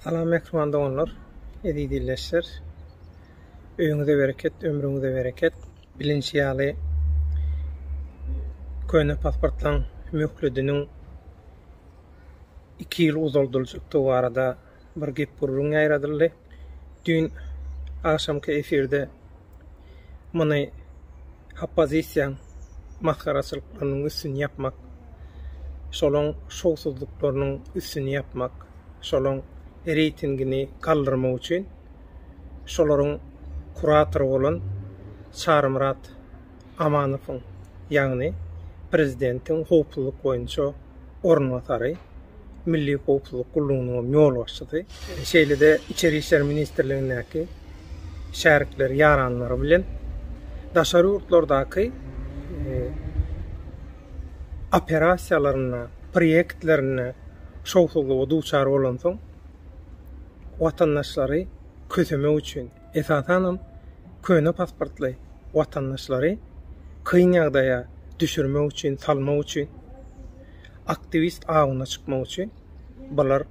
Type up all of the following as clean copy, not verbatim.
Salam ekmanda onlar, edi dilleşler. Öýüňize bereket, ömrüňize bereket. Bilinçli ýaly köne pasportlaň möhlediniň 2 ýyl uzaldylýjykdy barada bir gep gurrun aýradyldy. Dün akşamky efirde muny oppozisiýa maskaraçylyklarynyň üstüni ýapmak, şolaň şowsuzlyklarynyň üstüni ýapmak, şolaň reytingini kaldırmak üçin şolaryň kuratory bolan Çarmyrat Amanowyň, ýagny prezidentiň howpsuzlyk boýunça ornwatary, Milli Howpsuzlyk Gullugynyň ýol başçysy, şeýle-de İçeri işler ministrligindäki şärikler, ýaranlary bilen daşary ýurtlardaky operasiýalaryna, proýektlerine şowsuzlyga duçar bolan soň watandaşlary közemek üçin esasanam köne pasportly watandaşlary kyn ýagdaýa düşürmek üçin, salmak üçin, aktivist agyna çykmak üçin bular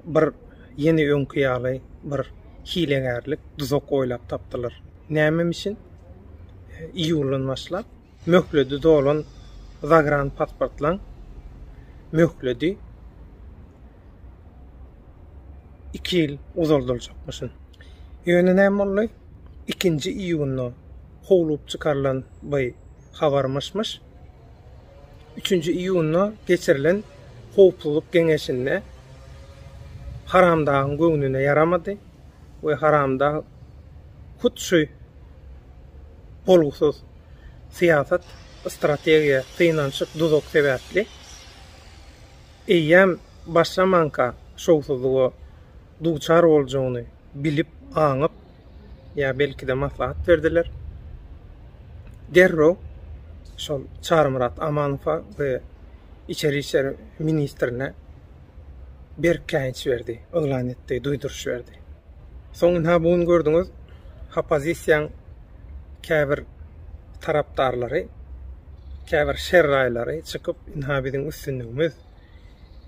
bir ýeni öňkü ýaly bir hilegärlik, duzak oýlap tapdylar. Näme üçin? Iýuldan başlap möhledi dolan zagrant pasportlaň möhledi 2 ýyl uzaldylýakmyşyn. Ýöne näme boldy? 2-nji iýunna howlup çykarlan bu habarmışmış. 3-nji iýunna geçirilen howpsuzlyk geňeşinde haramdagyň göňüne yaramady we haramda hutşy bolgusuz siýasat, strategiýa, finansyk duzak sebäpli eýem başlamanka şowsuzlyga duçar boljagyny bilip, aňyp, ýa belki de maslahat berdiler. Derro şol Çarmyrat Amanowa we İçeri işler ministrine berkäňç berdi, öňlen etdi, duýduruş berdi. Soňra bugun gördüňiz, oppozisiýaň käbir tarapdarlary, käbir şerraýlary çykyp inha biziň üstünligimiz,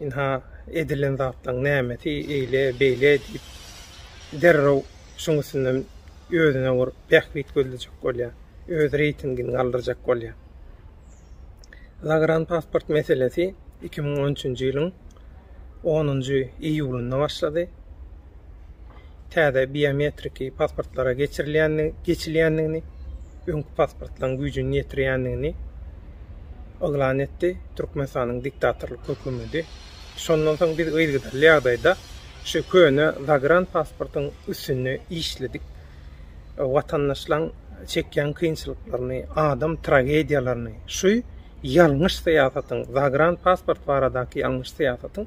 inha edilen zatlaň nämeti eýle beýle diýip derro şoň üstünden özüne bir bähbit gözlejek bolýar, öz reytingini galdyrjak bolýar. Zagrant pasport meselesi 2013-nji ýylyň 10-njy iýulynda başlady. Täze biometriki pasportlara geçirilýändigini, öňkü pasportlaryň güýjüni ýetirýändigini oglan etdi. Türkmenistanyň diktatorlyk hökümeti. Şondan soň biz ýylgydaly ýagdaýda şu köne zagrant pasportyň üstüne işledik. Watandaşlaryň çekýän kynçylyklaryny, adam tragediýalaryny, şu ýalňyş siýasatyň, zagrant pasport baradaky ýalňyş siýasatyň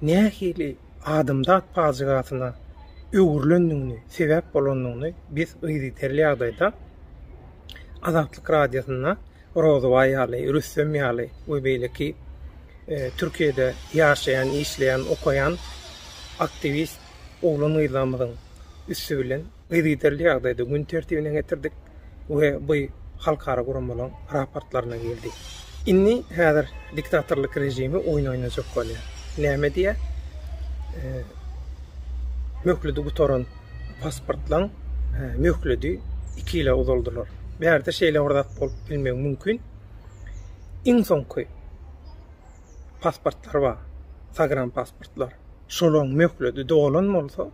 nähili adamdat pazygatyna öwürlendigini, sebäp bolandygyny biz ýygydaly ýagdaýda Azatlyk radiosyna Rozowa ýaly, Rüstem ýaly we beýleki Türkiýede ýaşaýan, işleýän, okaýan aktivist oglan ýylamyň üstü bilen ýygydaly ýagdaýda gün tertibine getirdik we bu halkara guramalan raportlaryna geldik. Inni häzir diktatorlyk rejimi oýun oýnajak bolýar. Näme diýe? Möhledi gutoran pasportlaň möhledi 2 ýyla uzaldylar. Bärde şeýle ordat bolup bilmek mümkin. Iň soňky pasportlar bar, zagrant pasportlar. Şolaň möhledi dolan bolsa,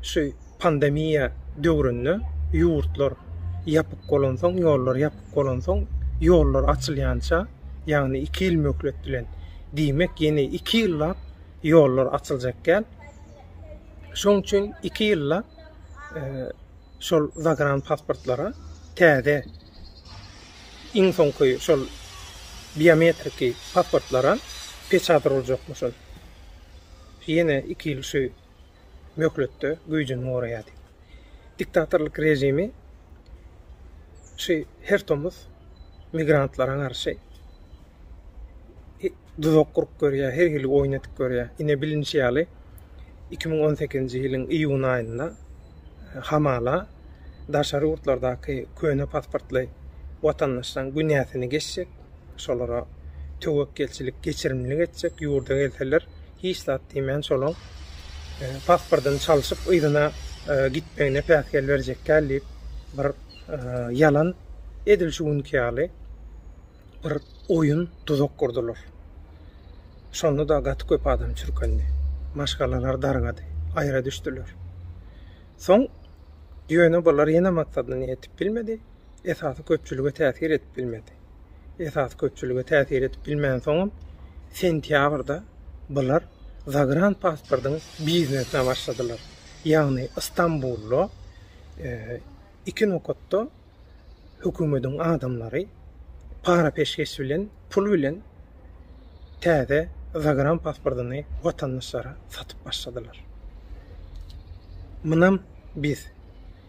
şu pandemiýa döwründe ýurtlar ýapyk bolan soň, ýollar ýapyk bolan soň, ýollar açylýança, ýagny 2 ýyl möhlet bilen diýmek, ýene 2 ýyllap ýollar açyljak gel. Şoň üçin 2 ýylla şol zagrant pasportlara täze iň soňky şol biometriki pasportlara peçatyryljakmyşyn. Ýene 2 ýyl şu möhletde güýjüni goraýady. Diktatorlyk rejimi şu her tomuz migrantlara garşy duzak gurup görýär, her ýyly oýnatyp görýär. Ine bilinçli ýaly 2018-nji ýylyň iýun aýynda hamala daşary ýurtlardaky köne pasportly watandaşlaryň günäsini geçjek, şolara tövekkelçilik, geçirimlilik etjek, ýurda gelseler Hiçlat diýmen şolaň pasportdan çalyşyp ýygyna gitmegine päsgel berjek gelip bir yalan edilşiň ýaly bir oyun tuzak kurdular. Şonu da gat köp adam çürkendi. Maşgalalar dargady, aýra düşdüler. Soň ýöne bular ýene maksadyny ýetip bilmedi. Esasy köpçülüge täsir etip bilmedi. Esasy köpçülüge täsir etip bilmän soň sentýabrda bular zagrant pasportyny biznesine başladylar. Ýagny İstanbulda iki nokatda hökümetiň adamlary para peşkeş bilen, pul bilen täze zagrant pasportyny watandaşlara satyp başladylar. Munam biz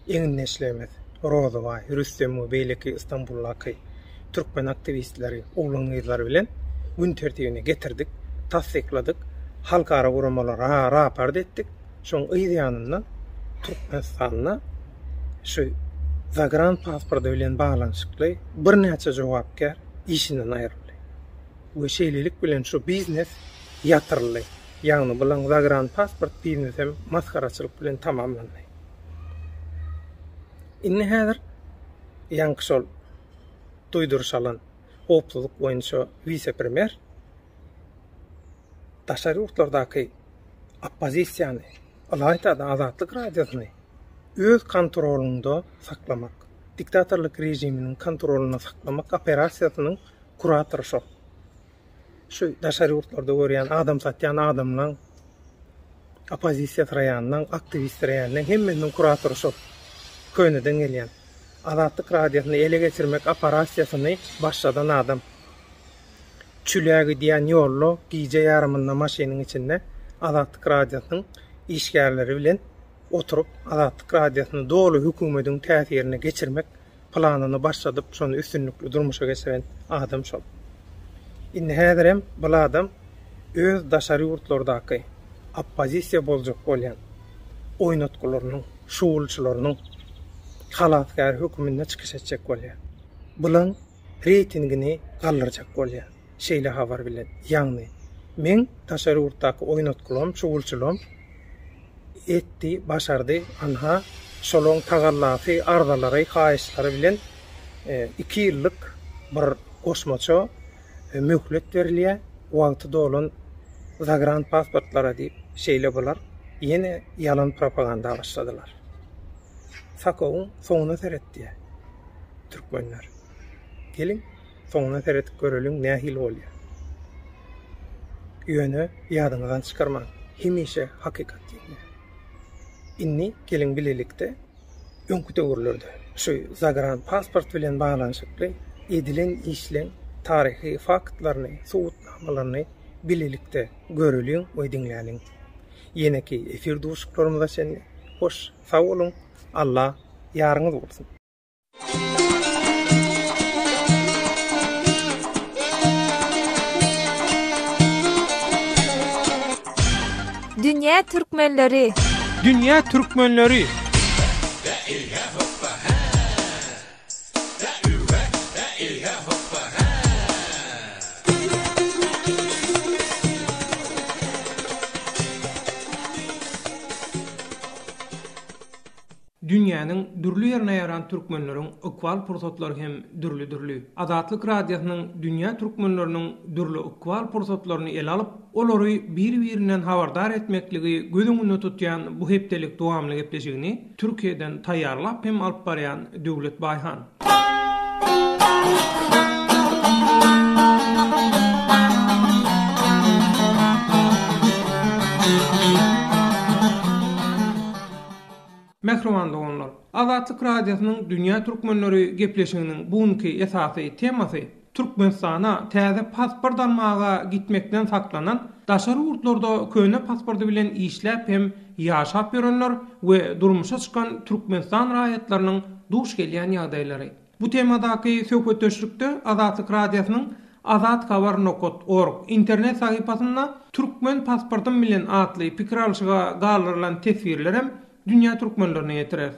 eň neşlemez Rozoway, Rüstemov beýleki İstanbullaky türkmen aktivistleri, oğlangyzlar bilen gün tertibine getirdik, tasdikladyk, halkara guramalara raport etdik. Şoň ýanyndan Türkmenistanyna şu zagrant pasporty bilen baglanyşykly bir näçe jogapkar işinden aýryldy. Bu şeýlelik bilen şu biznes ýatyrly. Ýagny bilen zagrant pasport biznesem maskaraçylyk bilen tamamlandy. Inni häzir ýanky şol duýdurşalan hoplulyk boýunça vice-premier daşary urtlardaky oppozisiýany, alayda Azatlyk radiosyny öz kontrolunda saklamak, diktatorlyk rejiminiň kontroluna saklamak operasiýasynyň kuratory şol. Şu daşary urtlarda görýän adam satýan adamlaryň oppozisiýa raýanynyň aktivist raýanynyň hemmeniň kuratory şol. Köyneden gelýän Azatlyk radiosyny ele geçirmek operasiýasyny başladan adam. Çülägi diýen ýollo giýje ýarymynda maşynyň içinde Azatlyk radiosynyň işgärleri bilen oturup Azatlyk radiosyny dolu hökümetiň täsirine geçirmek planyny başladyp şonu üstünlükli durmuşa geçiren adam şol. Inni häzir hem bu adam öz daşary ýurtlardaky oppozisiýa boljak bolýan oýnatgularynyň, şuwulçylarynyň halatkar hökümine çykyş etjek bolýar. Bulan reytingini gallyrjak bolýar. Şeýle habar bilen. Ýagny men daşary ýurtdaky oýnatgulam, şuwulçylam etdi, başardy, anha şolong tagallafy, ardalary, haýyşlary bilen 2 ýyllyk bir goşmaça möhlet berilýär. Wagty dolan zagrant pasportlara diýip şeýle bular ýene ýalan propaganda başladylar. Sakoň soňuna seretdi. Türkmenler. Gelin soňuna seretip göreliň nähil bolýar. Ýöne ýadyňyzdan çykarmaň. Hemişe hakykat diýilýär. Inni gelin bilelikde öňkü döwürlerde şu zagrant pasport bilen baglanyşykly edilen işleň tarihi faktlaryny, suwutnamalaryny bilelikde göreliň we diňläliň. Ýene-ki efir duşuklarymyza sen hoş, sag bolun. Allah ýarňyz bolsun. Dünya Türkmenleri. Dünya Türkmenleri. Dünýäniň dürli ýerine ýaran türkmenleriň ökwal pursatlary hem dürli. Azatlyk radiosynyň dünýä türkmenleriniň dürli ökwal pursatlaryny ele alyp, olary bir-birinden habardar etmekligi gözüňde tutýan bu hepdelik dowamly gepleşigini Türkiýeden taýýarlap hem alyp barýan Döwlet Baýhan. Mehriman doganlar, Azatlyk radiosynyň dünýä türkmenleri gepleşiginiň bugunky esasy temasy Türkmenistana täze pasport almaga gitmekden saklanan daşary urtlarda köne pasporty bilen işläp hem ýaşap ýörenler we durmuşa çykan Türkmenistan raýatlarynyň duş gelýän ýagdaýlary. Bu temadaky söhbetleşikde Azatlyk radiosynyň azatkabar.org internet sahypasynda Türkmen pasportym bilen atly pikir alşyga galdyrılan tesvirler hem dünýä türkmenlerine ýetirer.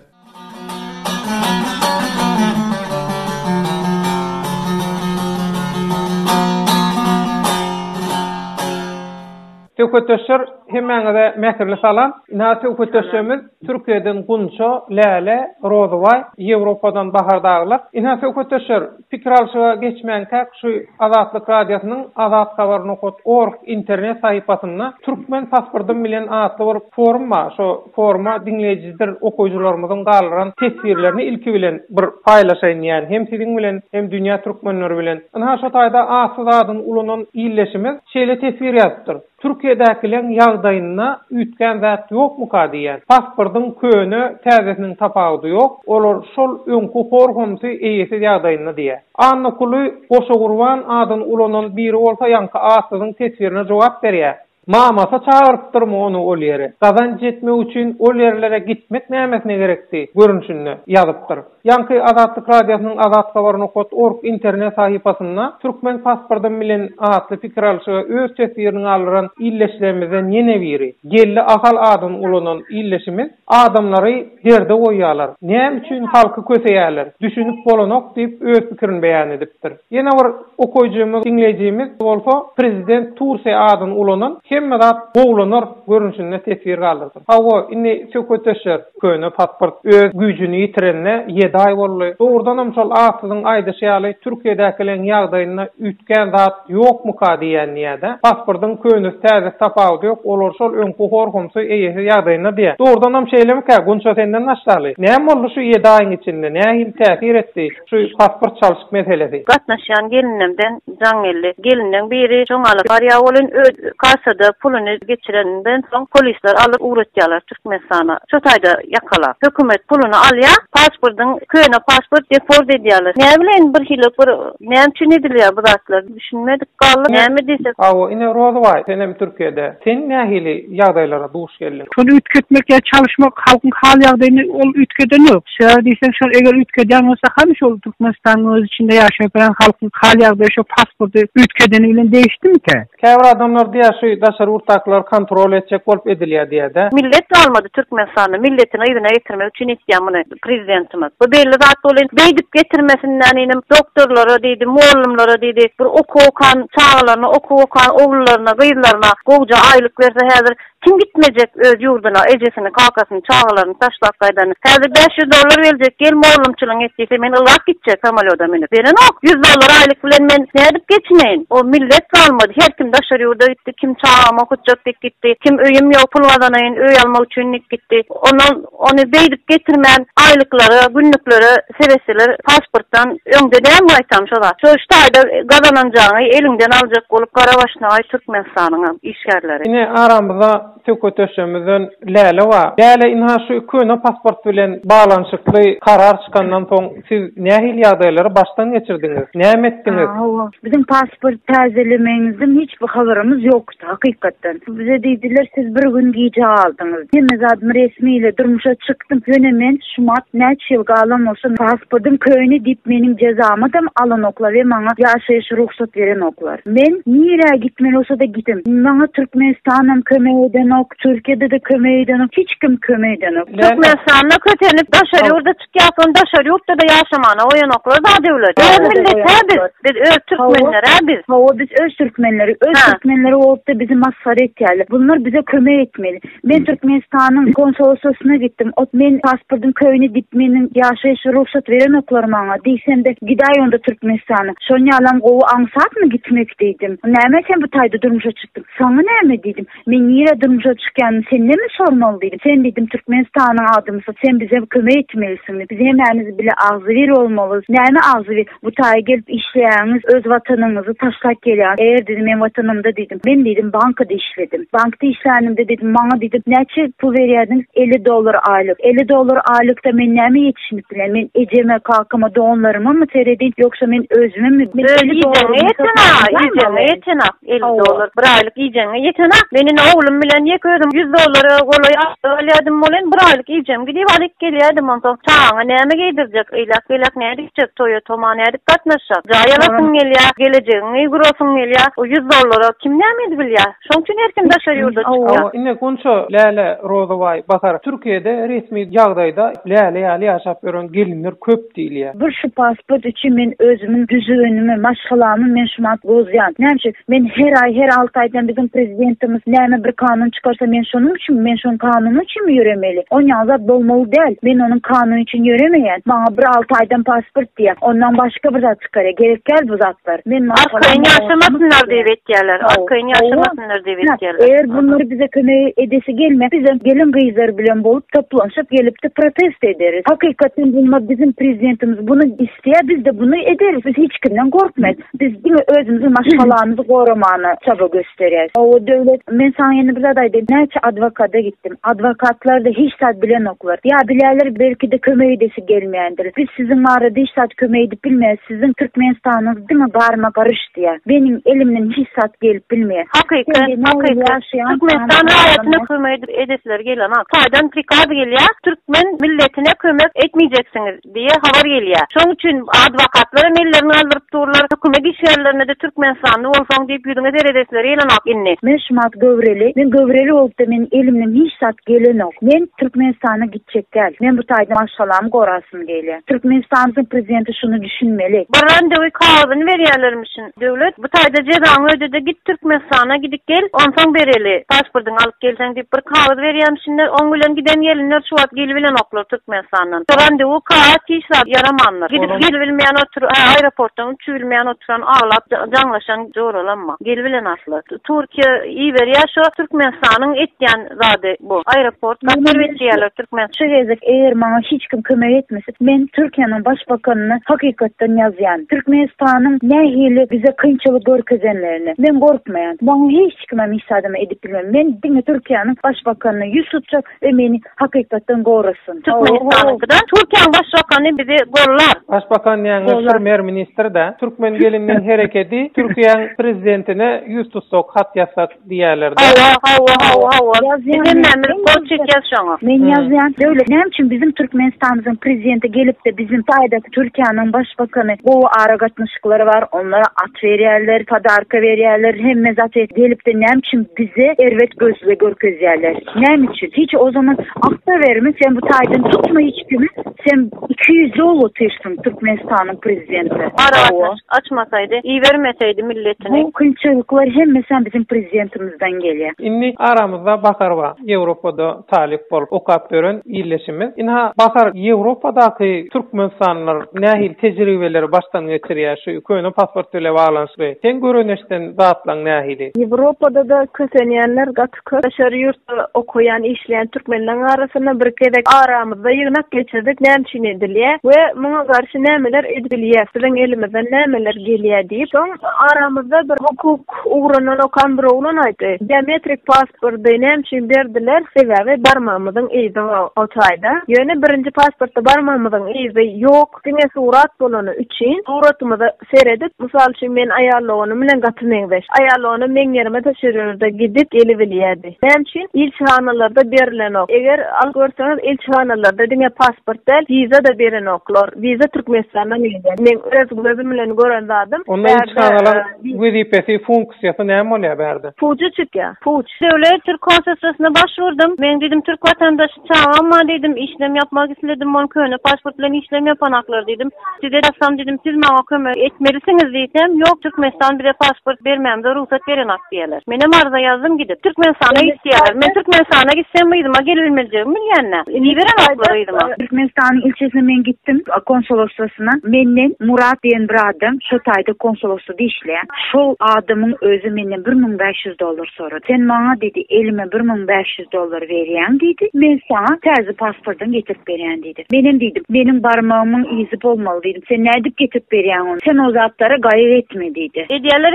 Söwköteşer hemeňe mäkerli salam. Ina söwköteşimiz Türkiýeden Gunço, Läle, Rozoway, Ýewropadan Bahar daglar. Ina söwköteşer pikir alşyga geçmänkä şu Azatlyk radiosynyň azathabar.org internet sahypasyna Türkmen pasportum bilen atly bir forum bar. Şo foruma dinleýijiler, okuyucularymyzyň galyran tesbirlerini ilki bilen bir paýlaşaýyn ýani hem siziň bilen hem dünýä türkmenleri bilen. Ana şo taýda asyzadyn ulunyň illeşimiz şeýle tesbir ýazypdyr. Türkiýedäkileň ýagdaýyna ütgen zat ýokmu ka diýen. Pasportyň köni täzesiniň tapagy ýok. Olar şol öňkü horgumsy eýesi ýagdaýyna diýär. Annakuly goşa gurban adyn ulanyň biri bolsa ýanky asyzyň tesbirine jogap berýär. Mamasa çağırıptırma onu ol yere. Kazanç etmek için ol yerlere gitmek nämetine gerekti görünüşünü yazıptır. Yankı Azatlyk radiosynyň azathabar.org internet sahypasyna Türkmen pasportum bilen atly pikir alşyga öz tesbirini alyran illeşlerimizden ýene biri. Gelli ahal adyn ulanyň illeşimiz adamlary derde goýýarlar. Näme üçin halky köseýärler? Düşünüp bolanok diýip öz pikirini beýan edipdir. Ýene bir okuyjumyz, dinleýijimiz bolsa prezident Tursiýa adyn ulanyň hemme zat boğulanır görünüşüne tesir kaldırdı. Hawa inni söwköteşer köni pasport öz güýjüni ýitirenine 7 ay boldy. Doğrudan hem şol asyzyň aýdyşýaly Türkiýedäkileň ýagdaýyna ütgen zat ýokmu ka diýen ýa-da pasportyň köni täze tapagy ýok, olar şol öňkü horgumsy eýesi ýagdaýyna diýär. Doğrudan hem şeýlemkä Gunço senden başlaly. Näme boldy şu 7 aýyň içinde? Näme täsir etdi şu pasport çalyşyk meselesi? Gatnaşan gelinemden jaňelli gelinen biri joňaly barýa bolan öz kasada pulunu geçirenden soň polisler alıp uğratýarlar Türkmenistana. Şu taýda ýakalap. Hökümet pulunu alýar, pasportyň köne pasport deport edýärler. Näme bilen bir hilik bir näme üçin edilýär bu zatlar? Düşünmedik galy. Näme diýsek? Hawa ine Rozoway, senem Türkiýede. Sen nähili ýagdaýlara duş geldin? Şonu ütketmekle çalışmak halkın hal ýagdaýyny ol ütkeden ýok. Şeýle diýsek şol eger ütkeden bolsa hem şol Türkmenistanyň öz içinde ýaşaýan bilen halkın hal ýagdaýy şu pasporty ütkedeni bilen değişdimi-ki? Käbir adamlar diýär şu daşary urtaklar kontrol etjek bolup edilýär diýär-de. Millet almadı Türkmenistanyň milletini ýygyna getirmek üçin etýär muny prezidentimiz. Bu belli zat bolan beýdip getirmesinden inim doktorlara diýdi, muallimlara diýdi, bir okukan çağlaryna, okukan oglaryna, gyzlaryna goýja aýlyk berse häzir kim gitmejek öz ýurduna, ejesini, kakasyny, çağlaryny taşlap gaýdany. Häzir $500 berecek, gel muallimçilik etdiýse men ylak gitjek samolyota minip. Beren ok $100 aýlyk bilen men nädip geçineýin? O millet kalmadı. Her kim daşary ýurda gitdi, kim çağlama hujjat gitdi, kim öýüm ýok pul wazanaýyn öý almak üçin gitdi. Onu beýdip getirmän aýlyklary, günlükleri sereseler pasportdan öňdeden gaýtam şolar. Şu taýda gazananjagy elinden aljak bolup Garabaşnaý Türkmenistanyň işgärleri. Ine aramyzda söwköteşimizden Läle var. Läle inha şu köne pasport bilen baglanyşykly karar çykandan soň siz nähili ýagdaýlary baştan geçirdiňiz? Näme etdiňiz? Bizim pasport täzelemeňizden hiç bir habarymyz ýokdy hakykatdan. Bize diýdiler siz bir gün giýje aldyňyz. Hem zadım resmiyle durmuşa çykdym. Ýöne men şumat näçe ýyl galan bolsa pasportym köýni diýip meniň jazamy da alan oklar we maňa ýaşaýyş ruhsat beren oklar. Men nire gitmeli olsa da gidim. Maňa Türkmenistanam kömek eden ok, Türkiýede de kömek eden ok, hiç kim kömek eden ok. Türkmenistana kötelip daşary ýurda çykýarsyň, daşary ýurtda da ýaşamana oýan oklar da döwlet. Biz öz Türkmenler biz. Biz öz Türkmenleri, Türkmenleri olup da bizi masfar etýärler. Bunlar bize kömek etmeli. Ben Türkmenistanyň konsoloslugyna gitdim. Men pasportum köýni diýip meniň ýaşaýyş ruhsat beren oklar maňa. Diýsem de gidaý onda Türkmenistana. Şonu alam gowy aňsatmy gitmek diýdim. Näme sen bu taýda durmuşa çykdyň? Sana näme diýdim? Men nire durmuşa çykýan sen näme sormaly diýdim. Sen diýdim Türkmenistanyň adamysy, sen bize kömek etmelisin. Biz hemmämiz bile agzyr bolmalys. Näme agzyr? Bu taýda gelip işleýäňiz, öz watanyňyzy taşlap gelýär. Eger diýdim men watanymda diýdim. Men diýdim bankada işledim. Bankda işlänimde diýdim maňa diýdim näçe pul berýärdiňiz? $50 aýlyk. $50 aýlykda men näme ýetişmip bilen? Men ejeme, kakama, doğumlaryma mı teredin yoksa men özüme mi? $50 $50 bir aýlyk ýetenek. Menin oglum bilen ben yekörüm $100 golay alyadım molen bir aylık iyicem gidip alıp geliyordum ondan çağına näme giydirecek ilak näme dikecek toya toma näme katnaşacak jayalasın gelýär geleceğini gurasın gelýär o $100 kim näme bilýär şoň üçin herkim daşar ýurda çykýar inne konşo Läle Rozoway bakar Türkiýede resmi ýagdaýda Läle ýaly ýaşap ýören gelinler köp diýilýär. Bir şu pasport için men özümün düzüğünümü, maşgalamı men şumat bozyan. Näme men her 6 aydan bizim prezidentimiz näme bir kanun çıkarsa men şonun için men şon kanunu için mi ýöremeli? O ýazat bolmaly däl. Men onun kanunu için ýöremeýän. Maňa bir 6 aydan pasport diýär. Ondan başga bir zat çykar. Gerekkel bu zatlar. Men maşgalam ýaşamasynlar diýip etýärler. Akyn ýaşamasynlar diýip etýärler. Eğer bunları bize kömeği edesi gelme, bize gelin gıyızlar bilen bolup toplanıp gelip de protesto ederiz. Hakikaten bunlar bizim prezidentimiz bunu isteyer, biz de bunu ederiz. Biz hiç kimden korkmayız. Biz değil mi özümüzün maşgalarımızı korumanı çaba gösteriyoruz. O devlet, ben sana yeni bir adaydım. Neyse advokata gittim. Advokatlar da hiç saat bilen okular. Ya bilerler belki de kömeği edesi gelmeyendir. Biz sizin mağarada hiç saat kömeği edip bilmeyiz. Sizin Türkmenistan'ınız değil mi garma karıştı ya. Benim elimden hiç saat gelip bilmeyiz. Hakikaten Türkmenistan hayatına kömek edesiler gelen saydan prikaz gelýär. Türkmen milletine kömek etmeyeceksiniz diye haber gelýär. Şoň üçin adwokatlar ellerini aldyryp durlar. Hökümet işgärlerine de Türkmenistanly bolsaň diýip ýüzüne derejesiler ýelenok inni. Men şumat gövreli. Men gövreli bolup da men elimden hiç sat gelenok. Men Türkmenistana gitjek gel. Men bu taýda maşgalam gorasym gelýär. Türkmenistanyň prezidenti şunu düşünmeli. Barandawy kawazyny berýärlermişin. Döwlet bu taýda jezaňy ödedi git Türkmenistana gidip gel. Ondan bereli pasportyny alyp gelseň diýip bir kağıt berýärmişinler. Oň bilen giden gelinler şu wagt gelip bilen oklar Türkmenistandan. Barandawy kağıt hiçbir yaramanlar. Gidip gelip bilmeýän otur aeroportdan uçup bilmeýän oturan ağlap jaňlaşan joralanma. Gelip bilen asly. Türkiýe iýberýär şu Türkmenistanyň etýän zady bu. Aeroport gatar etýärler Türkmenistan. Şu gezek eğer maňa hiç kim kömek etmese men Türkiýanyň başbakanyny hakykatdan ýazýan. Türkmenistanyň nähili bize kynçylyk görkezenlerini men gorkmaýan. Maňa hiç kim misadyma edip bilmem. Men diňe Türkiýanyň başbakanyny ýüz tutjak we meni hakykatdan gorasyn. Türkmenistanyň Türkiýanyň başbakany bizi gorlar. Başbakan ýa-ni Premier minister de Türkmen gelinlerin hereketi Türkiýanyň prezidentine ýüz tutsok hat ýazsak diýerler. Men ýazýan döwlet näme üçin bizim Türkmenistanyň prezidenti gelip de bizim taýda Türkiýanyň başbakany bu aragatmışyklary bar, onlara at berýärler, tadarka berýärler, hemme zat gelip de näme üçin bize erwet gözle görkezýärler. Näme üçin? Hiç o zaman akta verme, sen bu taýdan tutma hiç kimi. Sen 200 ýol otyrsyn Türkmenistanyň prezidenti. Aragatmış açmasaydı, iyi vermeseydi milletine. Bu kynçylyklar hemme sen bizim prezidentimizden gelýär. Inni aramızda bakarwa Ýewropada talip bolup okap beren ýerleşimiz. Inha bakar Ýewropadaky türkmenstanlar nähil tejribeleri baştan geçirýär şu köýne pasport bilen baglanşy. Sen göreneşden zatlaň nähili? Ýewropada da kösenýänler gatky şäher ýurtda okuyan, işleyen Türkmenler arasynda bir kedek aramızda ýygnak geçirdik. Näme üçin edilýär we muňa garşy nämeler edilýär? Biziň elimizden nämeler gelýär diýip, soň aramızda bir hukuk uğrundan okan bir oglan aýtdy. Biometrik pasporty näme üçin berdiler? Sebäbi barmamyzyň izi o taýda. Ýöne birinji pasportda barmamyzyň izi ýok. Diňe surat bolany üçin suratymyzy seredip, mysal üçin men aýarlawany bilen gatymyň aýarlawany meň ýerime taşyryrda gidip gelip bilýärdi. Näme üçin ilçhanalarda berilen ok. Eger al görseňiz ilçhanalarda diňe pasport del, viza da beren oklar. Viza Türkmenistandan gelýär. Men özüm bilen gören zadym. Ondan ilçhanalar wezipesi funksiýasy näme bolýar berdi? Fuçu çykýar. Fuç. Devlet Türk konsolosluğuna başvurdum. Ben dedim Türk vatandaşı çağırma dedim. İşlem yapmak istedim. Onun köyüne pasport bilen işlem yapanaklar dedim. Size desem dedim siz bana kömek etmelisiniz dedim. Yok Türkmenistan bir pasport vermem de ruhsat verenak diyorlar. Benim arıza yazdım gidip Türkmenistan'a istiyorlar. Ben Türkmenistan'a gitsem miydim? Gelilmeyeceğim bilyenler. İyi veremaklarıydım. Türkmenistan'ın ilçesine ben gittim konsolosluğuna. Menden Murat diyen bir adam şu tayda konsolosluğu işleyen. Şu adamın özü menden $1,500 soradı. Sen bana dedi elime $1,500 verýän dedi. Men sana terzi pasportun getirip berýän dedi. Benim barmağımın izi bolmaly dedim. Sen nädip getirip berýän onu? Sen o zatlara gaýyp etme dedi. Edýärler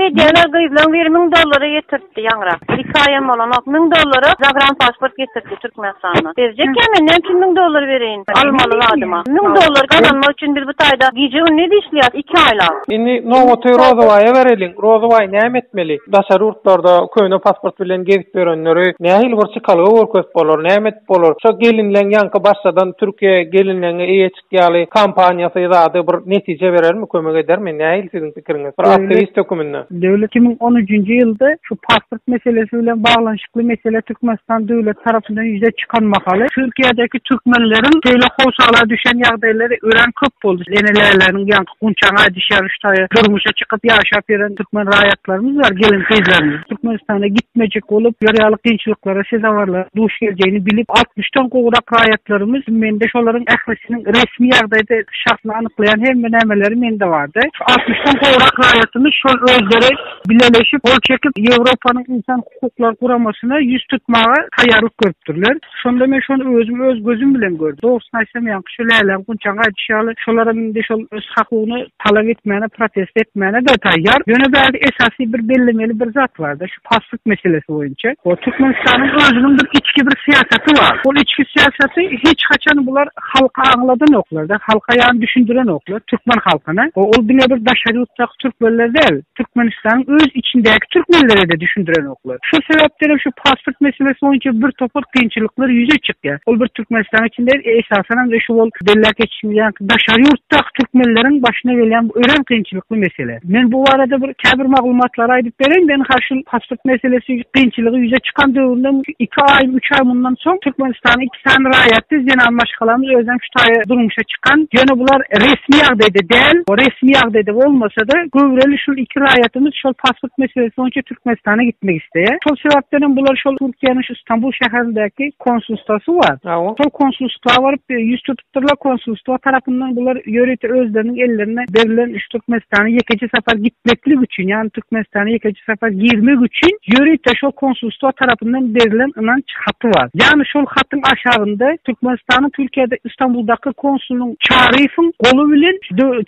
gaýyplan $1,000 getirdi ýangra. Hikaýem bolan $1,000 zagran pasport getirdi Türkmenistan'a. Berjekkä men näme üçin $1,000 bereýin? Almaly adyma. $1,000 gazanmak üçin biz bu taýda gije ne işleýär? 2 aýlap. Inni otoy Rozawaya berelim. Rozaway näme etmeli? Daşary urtlarda köýne pasport bilen gezip berenleri nähil bir çykalygy görköp bolar, näme et bolar? Şo gelinlen ýanky başladan Türkiýe gelinlenge eýetýäli kampaniýasy ýa-da bir netije berermi, kömek edermi? Nähil siziň pikiriňiz? Bir aktivist dokumenty. Devlet 2013-nji ýylda şu pasport meselesi bilen baglanşykly mesele Türkmenistan döwlet tarapyndan ýüze çykanmakaly. Türkiýedäki türkmenleriň töle howsala düşen ýagdaýlary ören köp boldy. Enelerleriň ýanky gunçaňa düşýär, durmuşa çykyp ýaşap beren türkmen raýatlarymyz bar, gelin kızlarymyz. Türkmenistana gitmejek bolup, ýarýaly kynçylyklara sezawarlar duş gelýäni bilip 60-tan gowrak raýatlarymyz mende şolaryň ählisiniň resmi ýagdaýda şartlaryny anyklayan hemme nämeleri mende bardy. Şu 60-tan gowrak raýatymyz şol özleri bileleşip, ol çekip Ýewropanyň insan hukuklar kuramasyna ýüz tutmaga taýýarlyk görüpdirler. Şonda men şonu özüm öz gözüm bilen gördüm. Dogrusyny aýtsam ýanky şu läler gunçaňa düşýärler. Şolara mende şol öz hakyny talap etmäne, protest etmäne de taýýar. Ýöne bäri esasy bir bellemeli bir zat barda. Şu pasport meselesi boýunça. O Türkmenistanyň özüniň bir içki bir siýasaty bar. O içki siýasaty hiç haçan bular halka aňladan oklarda, halka ýan düşündiren oklar, türkmen halkyna. O bile bir daşary urtdaky türkmenler däl, Türkmenistanyň öz içindäki türkmenlere de düşündiren oklar. Şu sebäpden şu pasport meselesi boýunça bir topar kynçylyklar ýüze çykdy. Ol bir Türkmenistan içinde esasen de şu bol dellek geçmeýän daşary urtdaky türkmenleriň başyna gelen ören kynçylykly mesele. Men bu arada bir käbir maglumatlar aýdyp bereyim. Ben haşyl pasport meselesi kynçylygy ýüze çykan döwründe 2 ay, 3 ay mundan soň Türkmenistanyň 2 tane raýaty ýene başgalarymyz özden şu taýa durmuşa çykan. Ýöne bular resmi ýagdaýda däl, o resmi ýagdaýda bolmasa da göwreli şu 2 raýatymyz şol pasport meselesi boýunça Türkmenistana gitmek isleýär. Şol sebäpden bular şol Türkiýanyň İstanbul şäherindäki konsulstwasy bar. Şol konsulstwa baryp ýüz tutupdyrlar, konsulstwa tarapyndan bular ýöret özleriniň ellerine berilen Türkmenistana ýekeje safar gitmeklik üçin, ýani Türkmenistana ýekeje safar girmek üçin ýöret şol konsulstwa tarapyndan berilen ynanç haty bar. Ýani şol hatyň aşagynda Türkmenistanyň Türkiýede İstanbuldaky konsullygyň çaryfyň golu bilen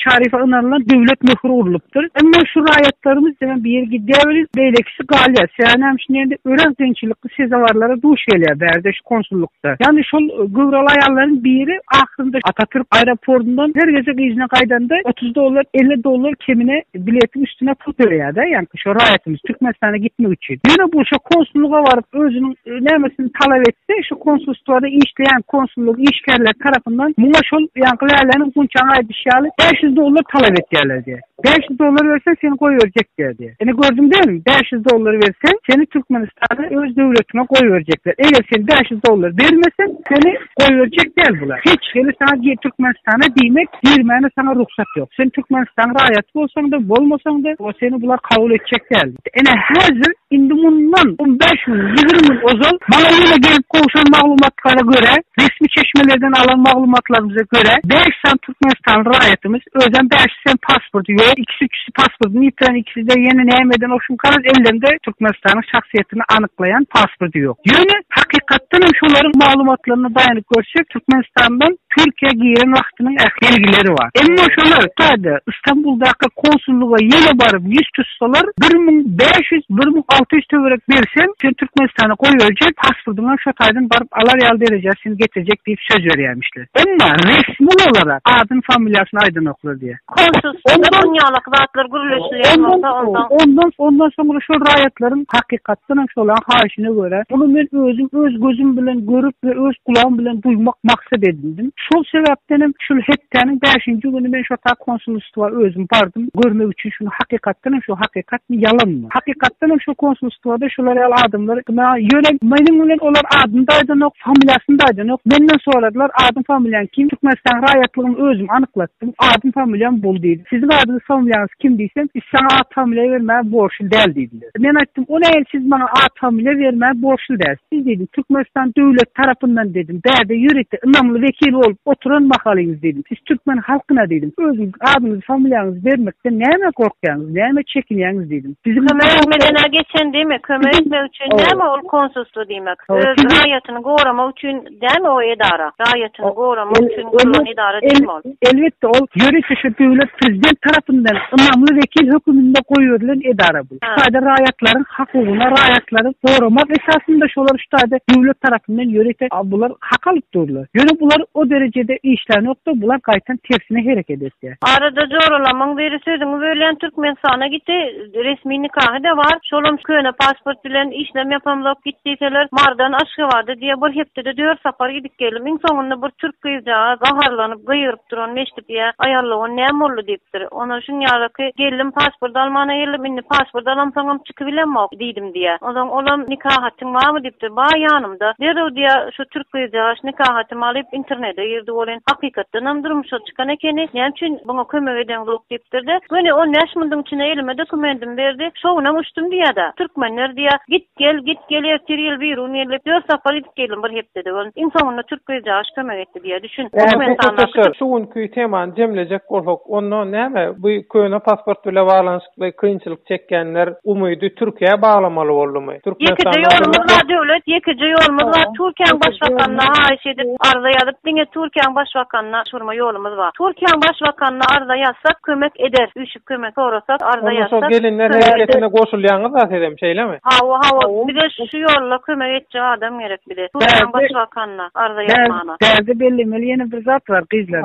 çaryfa ynanylan döwlet möhürü urulypdyr. Emma şu raýatlarymyz demen bir ýerge däwlet beýlekçi galýar. Sänäm şeňde ören kynçylykly sezawarlara duş gelýär bärde şu konsullukda. Ýani şol gowral aýallaryň biri ahyrynda Atatürk aeroportundan her gece gyzyna gaýdanda $30, $50 kemine biletin üstüne pul berýär-de. Ýani şu raýatymyz Türkmenistana gitmek üçin. Ýöne bu şu konsulluga baryp özüniň nämesini talap etse, şu konsulstwada işleýän konsulluk işgärler tarapyndan muňa şol ýankylaryň gunçaňa düşýärli $500 talap etýärler. $500 versen seni koyuverecekler diye. Gördüm değil mi? $500 versen seni Türkmenistan'a öz devletine koyuverecekler. Eğer sen $500 vermesen seni koyuverecekler bunlar. Hiç seni sana Türkmenistan'a demek, girmeyene sana ruhsat yok. Sen Türkmenistan'a raýatly bolsaň da, bolmasaň da o seni bular kabul edecekler. Hazır indi bundan 15 gün, 20 gün ozal bana yine gelip koşan maglumatlara göre, resmi çeşmelerden alan maglumatlarımıza göre 5 tane Türkmenistan raýatymyz özden 5 sen pasportu yok. İkisi pasportunu yitiren, ikisi de yeni nämeden oşun karaz ellerinde Türkmenistan'ın şahsiyetini anıklayan pasportu yok. Yönü hakikatten şunların malumatlarına dayanıp görsek Türkmenistan'dan Türkiye giren vaktinin belgileri var. Emma şunlar tadı İstanbul'daki konsulluğa yeni barıp 100 tutsalar 1500-1600 töverek versen sen Türkmenistan'a koyuverecek pasportundan şu taydın barıp alar yal dereceğiz seni getirecek deyip söz veriyormuşlar. Emma resmi olarak adın familyasını aydın oklar diye. Konsulluğunda dünyalık zatlar ondan sonra şu raýatlaryň hakykatdan şolan haýyşyna göre bunu men özüm öz gözüm bilen görüp ve öz kulağım bilen duymak maksat edindim. Şol sebäpden şu hettäniň 5-nji güni men şu ta konsulstwa özüm bardym görmek üçin şunu hakykatdan şu hakykatmy yalanmy? Hakykatdan şu konsulstwada şolar ýaly adamlar ýöne meniň bilen olar adynda aýdanyk, familiýasynda aýdanyk. Menden soradylar adyň familiýaň kim? Türkmenistan raýatlygyny özüm anyklatdym. Adyň familiýam bol diýdi. Siziň adyňyz familiýaňyz kim diýsem, "Sana at familiýa bermäge borçly däl" diýdiler. Men aýtdym, "O näme siz bana at familiýa bermäge borçly däl?" Siz diýdim, "Türkmenistan döwlet tarapyndan" dedim. "Bäde ýüreti ynamly vekil bolup oturan mahalyňyz" dedim. "Siz Türkmen halkyna" dedim. "Özüň adyňyzy familiýaňyzy bermekden näme korkýaňyz, näme çekinýäňiz" dedim. "Bizim kömekmedene geçen diýmek, kömek etmek üçin näme ol konsulstwa diýmek? Raýatyny gowramak üçin näme o edara? Raýatyny gowramak üçin bolan edara diýmek. Elbetde ol ýöreti şu döwlet prezident tarapyndan ynamly vekil hökümünde goýurylan edara bu. Şaýda raýatlaryň hakygyna, raýatlaryň gowramak esasında şolar şaýda döwlet tarapyndan ýöreti bular hak alyp durlar. Ýöne bular o derecede işler nokta bular gaytan tersine hareket etti. Arada zorlamam beri sözünü böyleyen Türkmenistan'a gitti. Resmi nikahı da var. Şolum köne pasport bilen işlem yapamlok gittiyseler mardan aşkı vardı diye bir hepte de 4 safar gidip geldim. En sonunda bir Türk kıyıcağı gaharlanıp gıyırıp duran meştip ya ayarlığı ne mollu deyiptir. Ona şun yaraki geldim pasport almana geldim. Inni pasport alamsam çıkıbilem dedim diye. O zaman olam nikahatın var mı deyiptir. Bağ yanımda. Dedi diye şu Türk kıyıcağı nikahatımı alıp internete girdi olan hakikaten amdırmış o çıkan ekeni. Yani için bana kömür eden yok deyiptir de. Böyle o yaşmındım içine elime dokumentim verdi. Şovuna uçtum diye de. Türkmenler diye git gel ertiriyel bir uniyel 4 safar gidip geldim bir hep dedi. İnsanlarla Türk kıyıcağı kömür etti diye düşün. Şu günkü teman cemlecek olsak onu näme bu köne pasport bilen bağlanışykly kıyınçylyk çekkenler umuydu Türkiýe bağlamaly boldymy? Yekice yolumuz var devlet, yekice yolumuz var. Türkiýe başbakanına haýyş edip arza ýazyp diňe Türkiýe başbakanına şurma yolumuz var. Türkiýe başbakanına arza ýazsak kömek eder. Üşüp kömek sorasak arza ýazsak. Şu gelinler hereketine goşulýaňyz zat edem şeýlemi? Hawa bir de şu yolla kömek etjek adam gerek bir de. Türkiýe başbakanına arza ýazmana. Derde bellemeli ýene bir zat var gyzlar.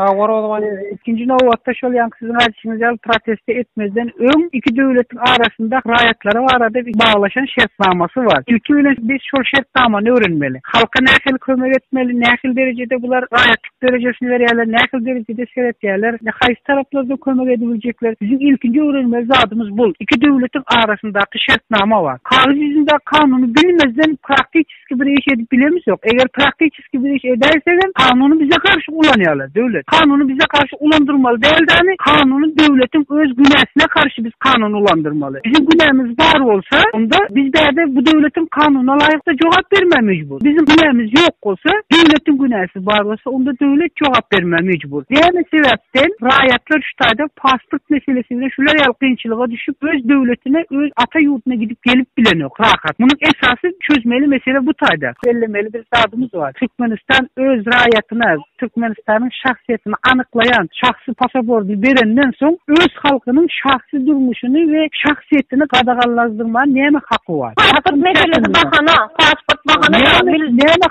İkinci nowatda şol ýanky sizin aýdyşyňyz protesto etmezden öň iki döwletin arasında raýatlary arada bir bağlaşan şertnamasy var. Ilki bilen biz şol şertnamany öwrenmeli. Halka nähil kömek etmeli, nähil derecede bular raýatlyk derejesini berýärler, nähil derecede seretýärler, haýsy taraplarda kömek edibiljekler. Bizim ilkinji öwrenmeli zadymyz bu. İki döwletin arasyndaky şertnama var. Kağızyzynda kanuny bilmezden praktiski bir iş edip bilemiz yok. Eger praktiski bir iş edersek kanuny bize karşı ulanýarlar döwlet. Kanuny bize karşı ulandyrmaly däldi, kanuny döwletin öz günäsine karşı biz kanuny ulandyrmaly. Bizim günämiz bar bolsa, onda biz de bu döwletin kanunyna laýykda jogap berme mejbur. Bizim günämiz ýok bolsa, döwletin günäsi bar bolsa, onda döwlet jogap berme mejbur. Diýen sebäpden raýatlar şu taýda pasport meselesinde şular ýaly kynçylyga düşüp öz döwletine, öz ata ýurtuna gidip gelip bilenok. Rahat. Bunun esasy çözmeli mesele bu taýda. Bellemeli bir zadymyz var. Türkmenistan öz raýatyna, Türkmenistanyň şahsiýetini anyklayan şahsy pasaportu berenden soň öz halkynyň şahsy durmuşyny we şahsiýetini gadagalazdyrma näme haky var? Pasport meselesi bahana, pasport bahana.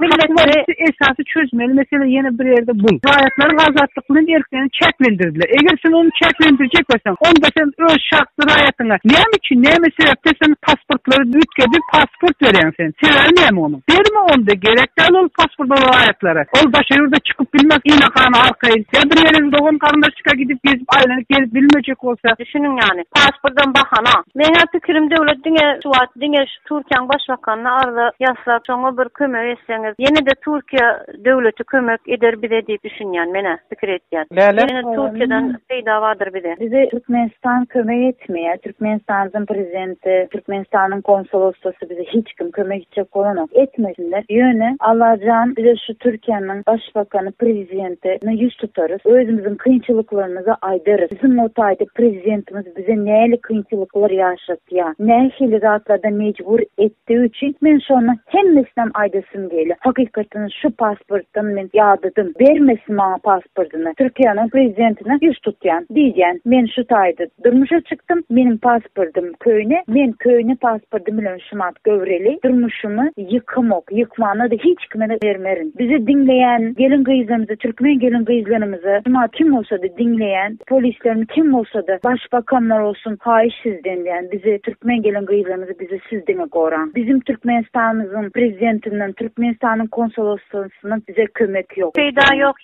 Milletleri esasy çözmeli mesele ýene bir ýerde bu. Raýatlaryň azatlygyny erklerini çeklendirdiler. Eger sen onu çeklendirjek bolsaň, onda sen öz şahsy raýatyna näme üçin, näme sebäpden sen pasportlary ütkedi, pasport berýän sen. Sebäbi näme onu? Berme onda gerekli ol pasport raýatlary. Ol başa ýurda çykyp bilmez, inakany arkaýy. Ya bir ýerden dogan karındaşyka gidip gezip aýlanyp gelip bilmejek bolsa, düşünün yani. Pasportdan bahana. Meňe pikirim döwlet diňe suwat diňe Türkiýe başbakanına arza ýaslap soňa bir kömek etseňiz, ýene de Türkiýe döwleti kömek eder bize diýip düşünýän mene pikir etýän. Ýene Türkiýeden peýda bardyr bize. Bize Türkmenistan kömek etmeýär. Türkmenistanyň prezidenti, Türkmenistanyň konsolosluğu bize hiç kim kömek edecek bolanok etmesinler. Ýöne alajan bize şu Türkiýanyň başbakanı, prezidentine yüz tutarız. Özümüzün kıyınçılıklarımızı aydarız. Bizim o taýda prezidentimiz bize näli kıyınçılıklar ýaşatýar, nähili zatlarda mecbur etdiği üçin men şonu hemmesinden aydasım geli. Hakikaten şu pasportdan men ýadydım. Bermesin bana pasportunu. Türkiýanyň prezidentine yüz tutýan. Diýen, men şu taýda durmuşa çykdym. Menim pasportum köýne. Men köýne pasportum bilen şumat göwreli. Durmuşumy ýykmany da hiç kime bermerin. Bizi dinleýän gelin gyzlarymyzy, Türkmen gelin gyzlarymyzy, kim bolsa da dinleýän, polislerimiz kim bolsa da, başbakanlar olsun, haýyş sizden diýen, bizi Türkmen gelin gyzlarymyzy bizi sizden goran. Bizim Türkmenistanymyzyň prezidentinden, Türkmenistanyň konsoloslugynyň bize kömek ýok. Peýda ýok,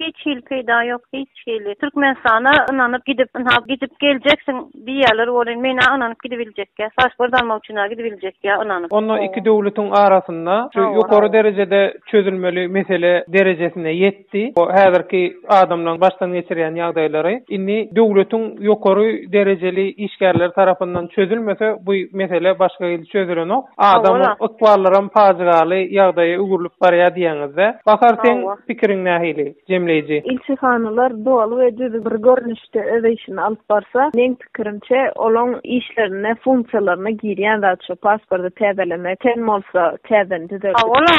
peýda ýok, hiç hili. Türkmenistana inanyp gidip geljeksin diýerler, olar meni inanyp gidebiljekkä, pasport almak üçin gidebiljekkä inanyp. Onu iki döwletiň arasynda şu ýokary derejede çözülmeli mesele derejesine yetdi. O häzirki adamlaryň başdan geçirýän ýagdaýlary inni döwletiň ýokary derejeli işgärler tarapyndan çözülmese bu mesele başga ýyl çözülenok. Adamyň ykbarlaryň pazygaly ýagdaýa öwürlüp barýar diýeňizde. Bakarsyň pikiriň nähili jemleýiji. İlçihanalar doğal we düz bir görnüşde öwüşini alyp barsa, men pikirimçe olaň işlerine, funksiýalaryna girýän zat şu pasporty täzeleme, ten bolsa täzen düzelt. Ola.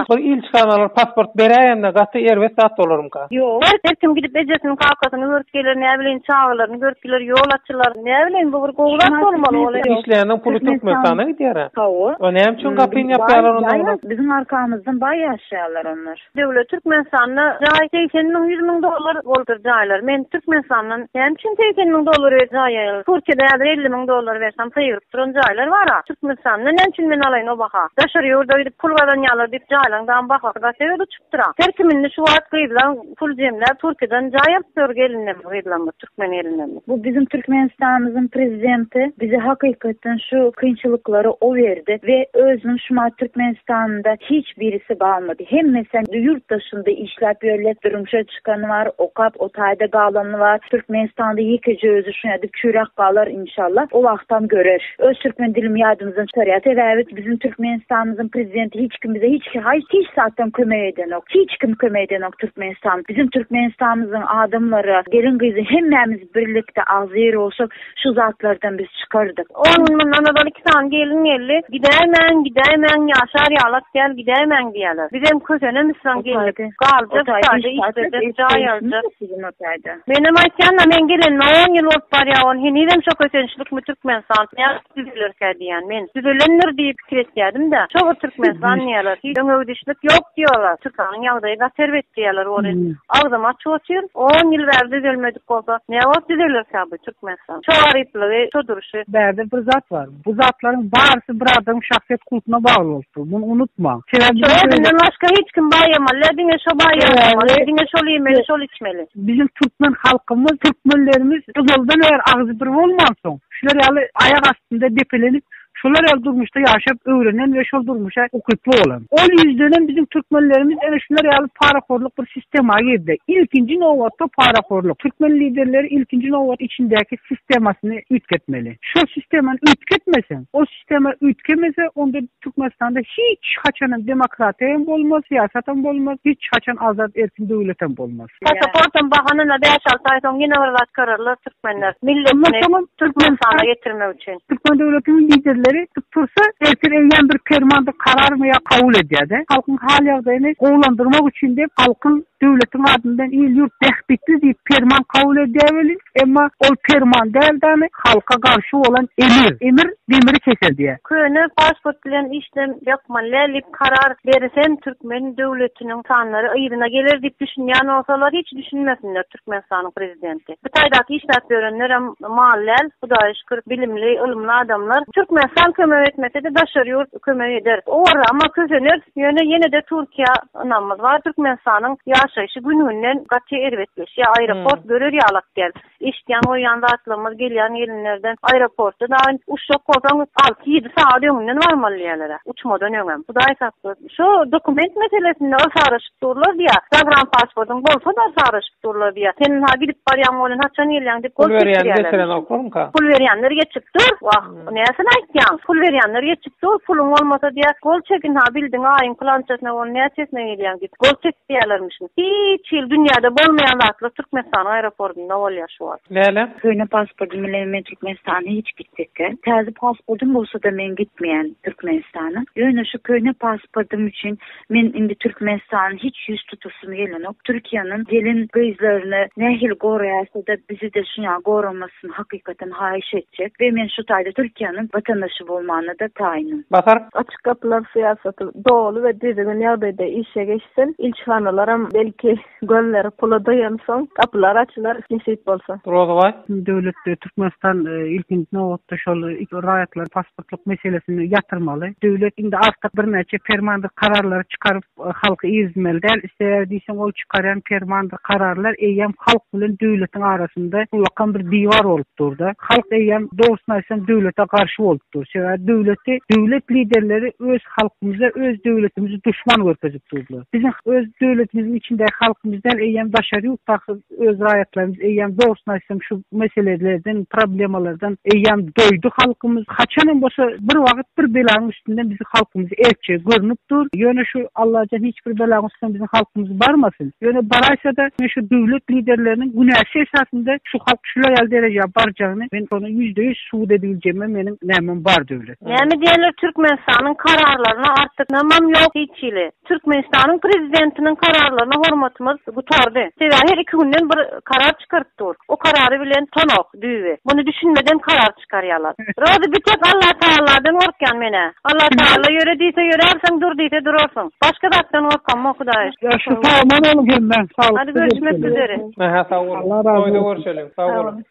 Bu ilçihanalar pasport berýärinde gaty erbet zat bolarmyka? Ýok. Her kim gidip ejesiniň kalkasyny görkeler, näbilen çağlaryny görkeler, ýol açylar, näbilen bu bir gowrak bolmaly bolar. İşleýäniň puly Türkmenistana gidýär. Hawa. O näme üçin gapyny ýapýarlar onda bizim arkamızdan bay yaşayalar onlar. Devlet Türkmenistan'na jaý 80.000 $100.000 boldur jaýlar. Men Türkmenistan'dan hem için 80.000 $, jaýaýar. Türkiýede $50.000 versem saýyryp duran jaýlar bar. Türkmenistan'dan näçin men alaýyn o baha? Daşary ýurda gidip pul gazanýarlar diýip jaýlandan baha da sebäbi çypdyra. Terkiminde şu wagt gyýdylan pul jemler Türkiýeden jaýap görgelinler gyýdylan Türkmen elinden. Bu bizim Türkmenistan'ımızın prezidenti bize hakikaten şu kıyınçılıkları o verdi ve özünün şuma Türkmenistan'da hiçbirisi kalmadı. Hem mesela yurt dışında işlep yörlet durumşa çıkanı var, otayda kalanı var. Türkmenistan'da yıkıcı özü şuna da kürek kalır inşallah. O vaktan görür. Öz Türkmen dilim yardımcımızın şariyatı ve evet bizim Türkmenistan'ımızın prezidenti hiç kim bize hiç zaten kömeğe eden yok. Hiç kim kömeğe eden yok Türkmenistan. Bizim Türkmenistan'ımızın adımları gelin kızı hemmemiz birlikte ağzıyır olsak şu zatlardan biz çıkardık. Onun Anadolu 2 tane gelin geldi. Gideymen yaşar yalak gel gideymen diyorlar. Bizim kösenem İslam geldi. Kalacak sadece işledik cayalcak. Benim aytyanla men gelin 10 yıl olup var ya on hinidem çok ötençlik mi Türkmenistan ya düzülürken diyen men. Düzülenir diye fikir etkedim de. Çok Türkmenistan niyalar. Hiç ödüşlük yok diyorlar. Türkmen'in yağdayı da servet diyorlar oraya. Ağzıma çoğutuyor. 10 yıl verdi düzülmedik olsa. Ne var düzülürken bu Türkmenistan. Çok arayıplı ve çok duruşu. Berde bir zat var. Bu zatların barısı bir adamın şahsiyet kultuna bağlı oldu. Bunu unutma. Çoğundan başka hiç kim bayamalı. Ledine şu bayamalı. Ledine şol yemeli, şol içmeli. Bizim Türkmen halkımız, Türkmenlerimiz yoldan eğer ağzı bir olmansın. Şular yalı ayak astında depelenip şolar el durmuşda yaşap öğrenen ve şol durmuşa okutlu olan. O yüzden bizim Türkmenlerimiz en şular yalı parakorluk bir sistema girdi. İlkinci novatta parakorluk. Türkmen liderleri ilkinci novat içindeki sistemasını ütketmeli. Şu sistemanı ütketmesen, o sistema ütkemese onda Türkmenistan'da hiç haçanın demokratiyen olmaz, siyasetten olmaz, hiç haçan azad erkin devletten olmaz. Pasaportun bakanına 5-6 ay sonra yine hırvat kararlı Türkmenler. Milletini Türkmenistan'a getirmek için. Türkmen devletinin liderleri tuttursa erken eğen bir permanda karar mı ya kabul ediyor de. Halkın hal yağdayını oğlandırmak için de halkın devletin adından il yurt dehbitli deyip perman kabul ediyor. Ama o perman değil de halka karşı olan emir demiri keser diye. Köyüne pasport bilen işlem yapmalı, karar verirsen Türkmen devletinin sanları ayrına gelir deyip düşünen olsalar hiç düşünmesinler Türkmenistan'ın prezidenti. Bu taydaki işlet verenler mahallel, bu da şükür bilimli, ılımlı adamlar. Türkmenistan kömür etmese de daşarıyor, kömür eder. Orada ama kızınır, yine de Türkiye anamız var. Türkmenistan'ın yaşayışı gününden katı ervetleş. Ya aeroport görür ya alak gel. İşleyen o yanda atlamaz, gelen gelinlerden aeroportta daha uçak korsan 6-7 saat önünden varmalı yerlere. Uçmadan önem. Bu da esaslı. Şu dokument meselesinde o sarışık dururlar diye. Zagram pasportun bolsa da sarışık dururlar diye. Senin ha gidip barayan olun haçan yerleyen deyip gol çektirerler. Pul veriyenler geçiptir. Vah, neyse aytyan. Pul veriyenler geçiptir. Pulun olmasa diye gol çekin ha bildin ayın plançasına onu neyse yerleyen deyip gol çektirerlermişsin. Hiç yıl dünyada bolmayan aklı Türkmenistan aeroportunda oluyor şu an. Leyla? Köyüne pasportum ile Türkmenistan'a hiç gittik. Taze pasportum olsa da men gitmeyen Türkmenistan'a. Yani şu köyüne pasportum için men indi Türkmenistan'ın hiç yüz tutusunu gelen yok. Türkiye'nin gelin kızlarını nehil gorayasa da bizi de şuna goramasını hakikaten hayiş edecek. Ve men şu tayda Türkiye'nin vatandaşı olmağına da tayinim. Bakar. Açık kapılar siyaseti doğulu ve düzgün yağdayda işe geçsin. İlçhanlarım belki gölleri pula dayansın. Kapılar açılır. Nesip olsa. Rozavay. Devlet Türkmenistan ilkin novatta şol rayatlar pasportluk meselesini yatırmalı. Devlet indi artık bir neçe permanent kararları çıkarıp halkı izmeli. İster diysen o çıkaran permanent kararlar eyyem halk bilen devletin arasında ulakan bir divar olup durdu. Halk eyyem doğrusuna isen devlete karşı olup durdu. Devlet liderleri öz halkımıza, öz devletimizi düşman görkezip durdular. Bizim öz devletimizin içinde halkımızdan eyyem daşarı yutakız öz rayatlarımız eyyem doğrusuna isen şu meselelerden, problemalardan eyyem doydu halkımız. Kaçanın boşa bir vakit bir belanın üstünden bizim halkımızı elçe görünüp dur. Yani şu Allah'can hiçbir belanın üstünden bizim halkımız barmasın. Yani baraysa da şu devlet liderlerinin güneşi esasında şu halk şöyle elde edeceği baracağını ben onu %100 suud edileceğime benim nemem var devlet. Yani diğerler Türkmenistan'ın kararlarına artık namam yok hiç ile. Türkmenistan'ın prezidentinin kararlarına formatymyz gutardy. Her 2 günden bir karar çıkartdyr. O karary bilen tonok, düýbe. Bunu düşünmeden karar çıkarýarlar. Rady bir tek Allah Taala'dan gorkýan mene. Allah Taala ýöre diýse ýörärsiň, dur diýse durarsyň. Başga zatdan gorkanma Hudaý. Şu tamam oğlum hemen. Sağ ol. Hadi görüşmek üzere. Sağ olun. Allah razı olsun. Oyda görüşelim. Sağ olun.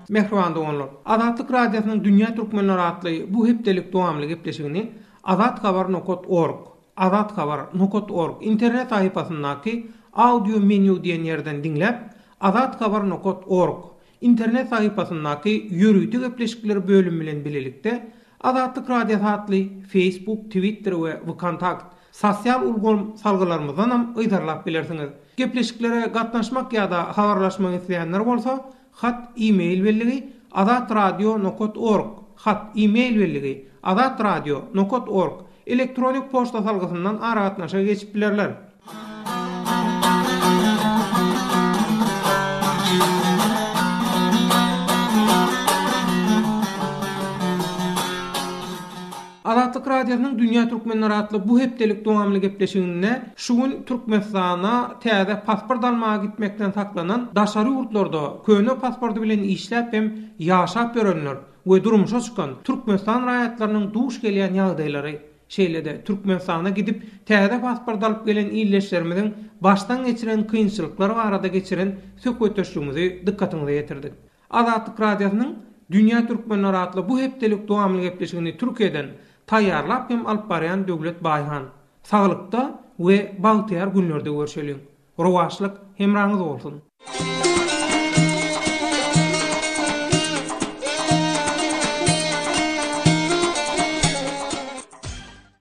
Mehriban doganlar. Azatlyk radiosynyň Dünýä Türkmenleri atly bu hepdelik dowamly gepleşigini azathabar.org, azathabar.org internet sahypasyndaky audio menü diýen ýerden dinläp, azathabar.org internet sahypasyndaky ýörüýti gepleşikleri bölüm bilen bilelikde Azatlyk radio atly Facebook, Twitter we WhatsApp sosial ulgum salgylarymyzdan hem ýydarlap bilersiňiz. Gepleşiklere gatnaşmak ýa-da habarlaşmak isleýänler bolsa, hat e-mail belligi azatradio.org, hat e-mail belligi azatradio.org elektronik posta salgysyndan aragatnaşa geçip bilerler. Azatlyk radiosynyň Dünýä Türkmenleri atly bu hepdelik dowamly gepleşiginde şugun Türkmenistana täze pasport almaga gitmekden saklanan daşary ýurtlarda köne pasporty bilen işläp hem ýaşap görenler we durmuşa çykan Türkmenistan raýatlarynyň duş gelýän ýagdaýlary şeýlede Türkmenistana gidip täze pasport alyp gelen illeşlerimiň başdan geçiren kynçylyklar barada geçiren söhbetleşigimizi dikkatiňize getirdik. Azatlyk radiosynyň Dünýä Türkmenleri atly bu hepdelik dowamly gepleşigini Türkiýeden taýýarlap hem alyp barýan Döwlet Baýhan. Saglykda we bagtyar günlerde görüşelim. Rowaşlyk hemraňyz bolsun.